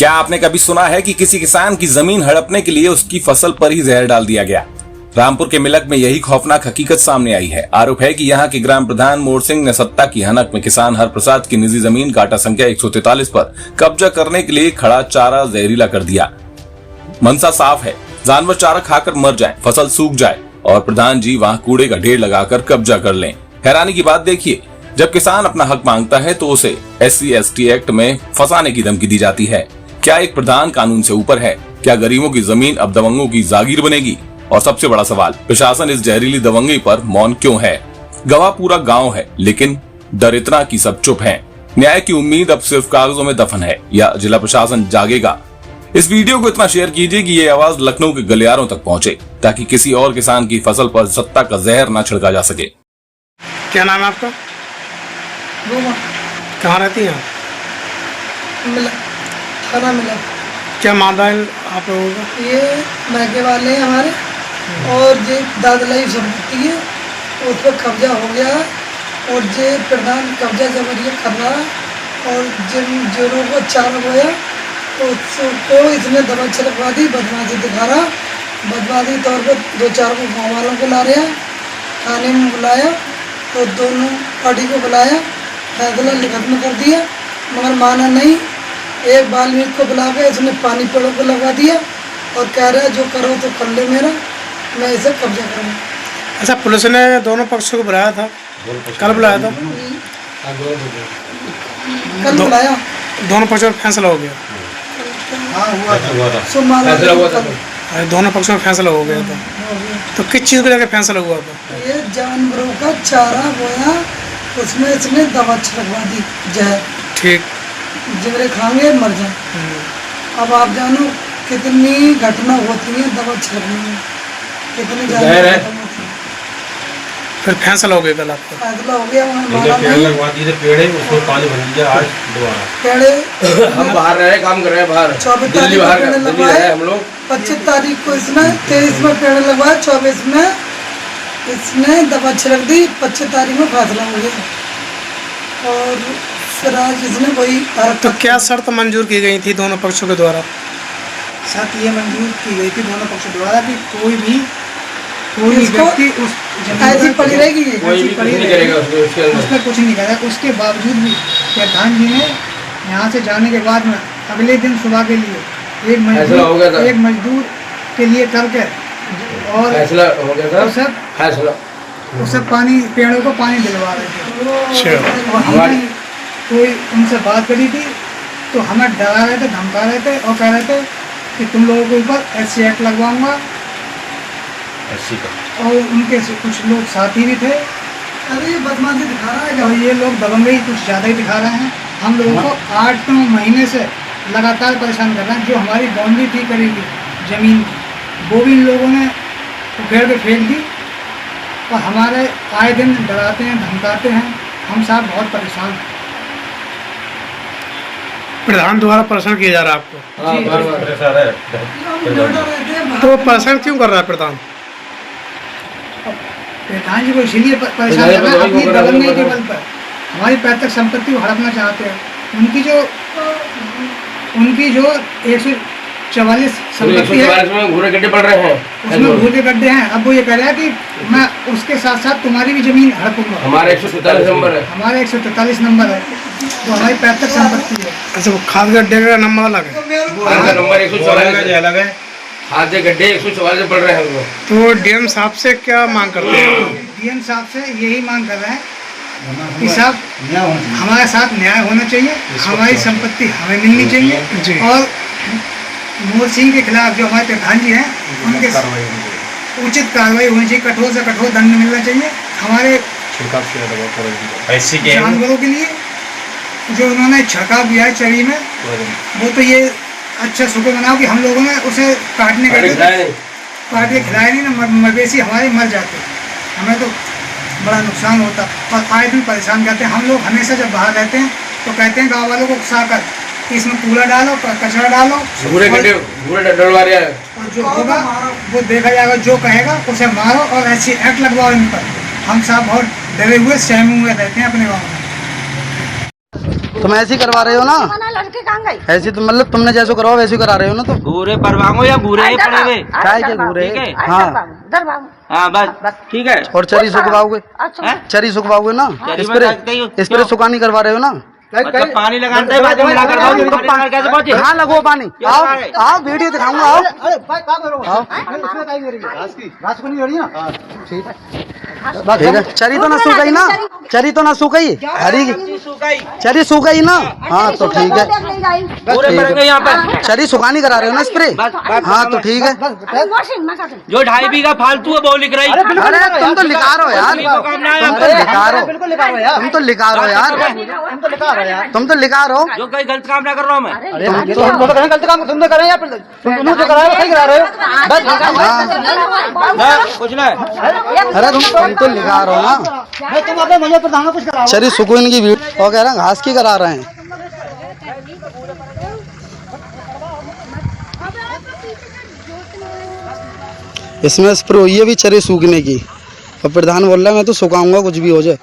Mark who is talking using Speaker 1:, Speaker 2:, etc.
Speaker 1: क्या आपने कभी सुना है कि किसी किसान की जमीन हड़पने के लिए उसकी फसल पर ही जहर डाल दिया गया? रामपुर के मिलक में यही खौफनाक हकीकत सामने आई है। आरोप है कि यहाँ के ग्राम प्रधान मोर सिंह ने सत्ता की हनक में किसान हरप्रसाद की निजी जमीन काटा संख्या 143 पर कब्जा करने के लिए खड़ा चारा जहरीला कर दिया। मनसा साफ है, जानवर चारा खाकर मर जाए, फसल सूख जाए और प्रधान जी वहाँ कूड़े का ढेर लगाकर कब्जा कर लें। हैरानी की बात देखिए, जब किसान अपना हक मांगता है तो उसे SC/ST एक्ट में फंसाने की धमकी दी जाती है। क्या एक प्रधान कानून से ऊपर है? क्या गरीबों की जमीन अब दबंगों की जागीर बनेगी? और सबसे बड़ा सवाल, प्रशासन इस जहरीली दबंगी पर मौन क्यों है? गवाह पूरा गांव है, लेकिन डर इतना कि सब चुप हैं। न्याय की उम्मीद अब सिर्फ कागजों में दफन है या जिला प्रशासन जागेगा? इस वीडियो को इतना शेयर कीजिए कि ये आवाज लखनऊ के गलियारों तक पहुंचे, ताकि किसी और किसान की फसल पर सत्ता का जहर न छिड़का जा सके।
Speaker 2: क्या नाम है आपका? कहाँ रहती हैं?
Speaker 3: खाना मिला।
Speaker 2: क्या मामला है आप लोगों का?
Speaker 3: ये मैके वाले हैं हमारे, और ये दादलाई संपत्ति है, उस पर कब्जा हो गया और ये प्रधान कब्जा जबरदस्ती कर रहा है। और जिन जोरों को चार बोया तो उसको इसने दबा छिड़कवा दी, बदमाशी दिखा रहा। बदमाशी तौर पर 2-4 को गाँव वालों को ला रहे हैं, थाने में बुलाया तो दोनों पार्टी को बुलाया, फैसला लिखत में कर दिया, मगर माना नहीं। एक बाल्मीकि को बुला के इसने पानी पेड़ों को लगा दिया और कह रहा है जो करो तो कर ले, मेरा मैं इसे कब्जा करूँगा।
Speaker 2: अच्छा, पुलिस ने दोनों पक्षों को बुलाया था? कल बुलाया था?
Speaker 3: कल बुलाया,
Speaker 2: दोनों पक्षों में फैसला हो गया?
Speaker 3: हाँ हुआ था,
Speaker 2: दोनों पक्षों में फैसला हो गया था। तो किस चीज़ को लेकर फैसला हुआ था?
Speaker 3: ये जानवरों का चारा बोया, उसमें इसने दवा छिड़कवा दी जहर। ठीक, जिगरे खाएंगे मर जाए। अब आप जानो कितनी घटना होती है दवा छिड़कने में, कितनी जानवर खत्म होती है।
Speaker 2: फिर फैसला हो गया कल आपका?
Speaker 3: फैसला हो गया,
Speaker 4: पेड़ लगवा दिए थे, पेड़े उसको पानी भर दिया। आज दोबारा
Speaker 3: पेड़े
Speaker 4: हम बाहर रहे, काम कर रहे हैं बाहर,
Speaker 3: 24
Speaker 4: दिल्ली
Speaker 3: तारीख
Speaker 4: बाहर
Speaker 3: को पेड़
Speaker 4: दिल्ली
Speaker 3: लगवाए,
Speaker 4: है हम लोग।
Speaker 3: 25 तारीख को इसने 23 में पेड़ लगवाए, 24 में इसने दवा छिड़क दी, 25 तारीख में फैसला हो गया। और फिर आज इसने वही।
Speaker 2: तो क्या शर्त मंजूर की गई थी दोनों पक्षों के द्वारा?
Speaker 3: शर्त ये मंजूर की गई थी दोनों पक्षों द्वारा कि कोई व्यक्ति उस ऐसी पड़ी रहेगी, उसमें कुछ नहीं करेगा। उसके बावजूद भी प्रधान जी ने यहाँ से जाने के बाद में अगले दिन सुबह के लिए एक मजदूर के लिए करके और फैसला हो गया था। उसे पानी, पेड़ों को पानी दिलवा रहे थे। और हमने कोई उनसे बात करी थी तो हमें डरा रहे थे, धमका रहे थे और कह रहे थे कि तुम लोगों के ऊपर SC एक्ट लगवाऊंगा। और उनके कुछ लोग साथी भी थे। अरे ये बदमाशी दिखा रहा है, और ये लोग दबंगई कुछ ज़्यादा ही दिखा रहे हैं। हम लोगों को 8-9 महीने से लगातार परेशान कर रहे हैं। जो हमारी बाउंड्री थी करेगी ज़मीन की, वो भी इन लोगों ने उखेड़ के फेंक दी और हमारे आए दिन डराते हैं, धमकाते हैं। हम साहब बहुत परेशान हैं।
Speaker 2: प्रधान द्वारा परेशान किया जा रहा है आपको?
Speaker 4: हाँ,
Speaker 2: तो परेशान क्यों कर रहा है प्रधान?
Speaker 3: प्रधान जी को इसीलिए परेशान कर रहा है, अपनी दबंगई के बल पर हमारी पैतृक संपत्ति को हड़पना चाहते हैं। उनकी जो 144 संपत्ति है,
Speaker 4: भूरे गड्ढे पड़ रहे हैं,
Speaker 3: उसमें भूरे गड्ढे हैं। अब वो ये कह रहा है कि मैं उसके साथ साथ तुम्हारी भी जमीन हड़पूंगा।
Speaker 4: हमारा 143 नंबर है,
Speaker 3: हमारा 143 नंबर है, तो हमारी पैतृक संपत्ति है।
Speaker 2: अच्छा, वो खाद गड्ढे का नंबर अलग है?
Speaker 4: नंबर 144 अलग है, खाद गड्ढे 144 पड़ रहे हैं।
Speaker 2: तो DM साहब से क्या मांग करते हैं?
Speaker 3: DM साहब से यही मांग कर रहे हैं कि साहब हमारे साथ न्याय होना चाहिए, हमारी संपत्ति हमें मिलनी चाहिए। और मोर सिंह के खिलाफ जो हमारे प्रधान जी हैं, उनके उचित कार्रवाई होनी चाहिए, कठोर से कठोर दंड मिलना चाहिए। हमारे जानवरों के लिए जो उन्होंने छिड़काव किया है चरी में, वो तो ये अच्छा शुक्र मनाओ कि हम लोगों ने उसे काट के खिलाया नहीं ना, मवेशी हमारे मर जाते, हमें तो बड़ा नुकसान होता। और आए दिन परेशान करते हैं। हम लोग हमेशा जब बाहर रहते हैं तो कहते हैं गाँव वालों को उकसाकर कि इसमें कूड़ा डालो, कचरा डालो, और जो होगा वो देखा जाएगा, जो कहेगा उसे मारो और SC एक्ट लगवाओ इन पर। हम साहब बहुत डरे हुए, सहमे हुए रहते हैं अपने गाँव में।
Speaker 5: तुम ऐसे ही करवा रहे हो ना?
Speaker 6: लड़के कहाँ गई?
Speaker 5: ऐसे तो मतलब तुमने जैसे करवाओ वैसे ही करा रहे हो ना तुम?
Speaker 4: भूरे परवांगो या भूरे ही पड़े हुए?
Speaker 5: काय के भूरे? हाँ
Speaker 4: हाँ बस ठीक है।
Speaker 5: और चरी सुखवाओगे? चरी सुखवाओगे ना? स्प्रे सुखानी करवा रहे हो ना?
Speaker 4: मतलब पानी लगाते बाद में मिला कर दो, तो पानी कैसे पहुंचे?
Speaker 5: हाँ लगो पानी। आओ आओ वीडियो दिखाऊंगा। आओ ठीक है। चरी तो ना सूखाई ना? चरी तो ना सूखाई? हरी चरी सूखाई ना? हाँ तो ठीक है।
Speaker 4: यहाँ पर
Speaker 5: चरी सुखानी करा रहे हो ना स्प्रे? हाँ तो ठीक है।
Speaker 4: जो 2.5 बीघा फालतू है वो लिख रही।
Speaker 5: अरे तुम तो लिखा रहे हो यार, तुम तो लिखा रहे हो, तुम तो लिखा रहे हो यार, तुम तो लिखा रहे हो।
Speaker 4: जो कहीं गलत काम ना कर रहा हूँ मैं।
Speaker 5: गलत काम तुम तो कर रहे हैं, तुम जो करा रहे हो
Speaker 4: कुछ ना।
Speaker 5: अरे तुम तो लिखा रहे हो ना। चरी सुकून की भीड़ और कह रहे हैं घास की करा रहे हैं। इसमें स्प्रे हुई है भी चरी सूखने की और प्रधान बोल रहा है मैं तो सुखाऊंगा कुछ भी हो जाए।